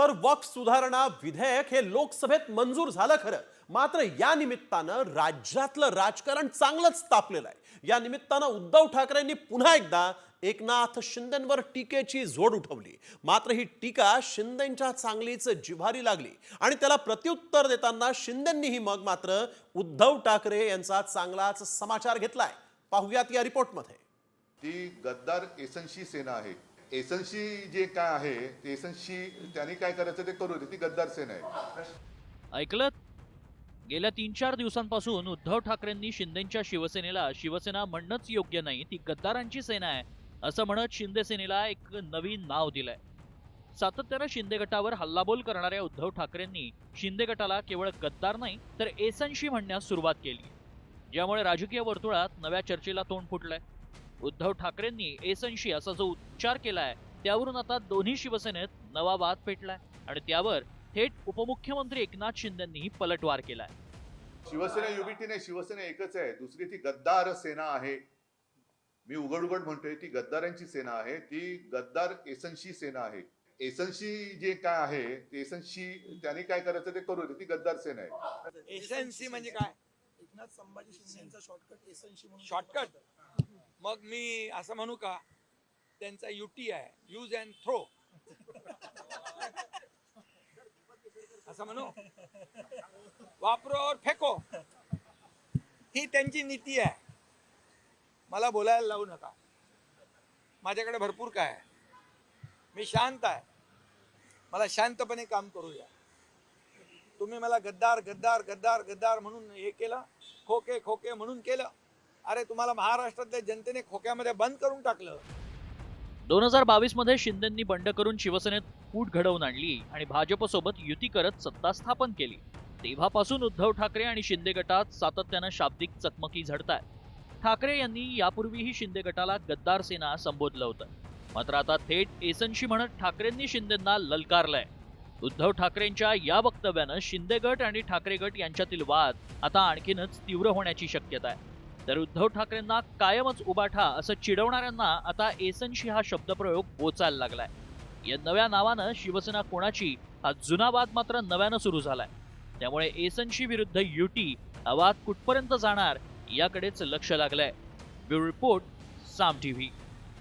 तर वक्फ सुधारणा विधेयक हे लोकसभेत मंजूर झालं खरं, मात्र या निमित्तानं राज्यातलं राजकारण चांगलंच तापलेलं आहे। या निमित्तानं उद्धव ठाकरेंनी पुन्हा एकदा एकनाथ शिंदेंवर टीकेची झोड उठवली। मात्र ही टीका शिंदेंच्या चांगलीच जिव्हारी लागली आणि त्याला प्रत्युत्तर देताना शिंदेंनीही मग मात्र उद्धव ठाकरे यांचा चांगलाच समाचार घेतलाय। पाहुयात या रिपोर्टमध्ये। ती गद्दार एसनशी सेना आहे। एसनशी जे काय आहे ते एसनशी त्यांनी काय करायचं ते करू दे, ती गद्दार सेना आहे। ऐकलत? गेल्या 3-4 दिवसांपासून उद्धव ठाकरेंनी शिंदेंच्या शिवसेनेला शिवसेना म्हणणंच योग्य नाही, ती गद्दारांची सेना आहे असं म्हणत शिंदे सेनेला एक नवीन नाव दिलंय। सातत्यानं शिंदे गटावर हल्लाबोल करणाऱ्या उद्धव ठाकरेंनी शिंदे गटाला केवळ गद्दार नाही तर एसनशी म्हणण्यास सुरुवात केली, ज्यामुळे राजकीय वर्तुळात नव्या चर्चेला तोंड फुटलंय। उद्धव ठाकरेंनी एसनशी असा जो उच्चार केलाय त्यावरून आता दोन्ही शिवसेनेत नवा वाद पेटलाय आणि त्यावर थेट उपमुख्यमंत्री एकनाथ शिंदेंनी पलटवार केलाय। शिवसेना युबीटी नाही, शिवसेना एकच आहे, दुसरी ती गद्दार सेना आहे। मी उघड उघड म्हणतोय ती गद्दारांची सेना आहे, ती गद्दार एसनशी सेना आहे। एसनशी जे काय आहे ते एसनशी त्यांनी काय करायचं ते करू दे, ती गद्दार सेना आहे। एसएनसी म्हणजे काय? एकनाथ संभाजी शिंदेचा शॉर्टकट एसएनसी म्हणून शॉर्टकट? मग मी असं म्हणू का त्यांचा युटी आहे, यूज अँड थ्रो, असं म्हणू? वापरो और फेको, ही त्यांची नीती आहे। मला बोलायला लावू नका, माझ्याकडे भरपूर काय आहे, मी शांत आहे, मला शांतपणे काम करूया। तुम्ही मला गद्दार गद्दार गद्दार गद्दार म्हणून हे केलं, खोके खोके म्हणून केलं। अरे तुम्हाला महाराष्ट्रातल्या जनतेने खोक्यामध्ये बंद करून टाकलं। 2022 मध्ये शिंदेंनी बंड करून शिवसेनेत फूट घडवून आणली आणि भाजपसोबत युती करत सत्ता स्थापन केली। तेव्हापासून उद्धव ठाकरे आणि शिंदे गटात सातत्यानं शाब्दिक चकमकी झडतायत। ठाकरे यांनी यापूर्वीही शिंदे गटाला गद्दार सेना संबोधलं होतं, मात्र आता थेट एसनशी म्हणत ठाकरेंनी शिंदेंना ललकारलंय। उद्धव ठाकरेंच्या या वक्तव्यानं शिंदे गट आणि ठाकरे गट यांच्यातील वाद आता आणखीनच तीव्र होण्याची शक्यता आहे। तर उद्धव ठाकरेंना कायमच उबाठा असं चिडवणाऱ्यांना आता एसनशी हा शब्दप्रयोग बोचायला लागलाय। या नव्या नावानं शिवसेना कोणाची हा जुना वाद मात्र नव्यानं सुरू झालाय। त्यामुळे एसनशी विरुद्ध युटी हा वाद कुठपर्यंत जाणार याकडेच लक्ष लागलंय। ब्युरो रिपोर्ट, साम टीव्ही।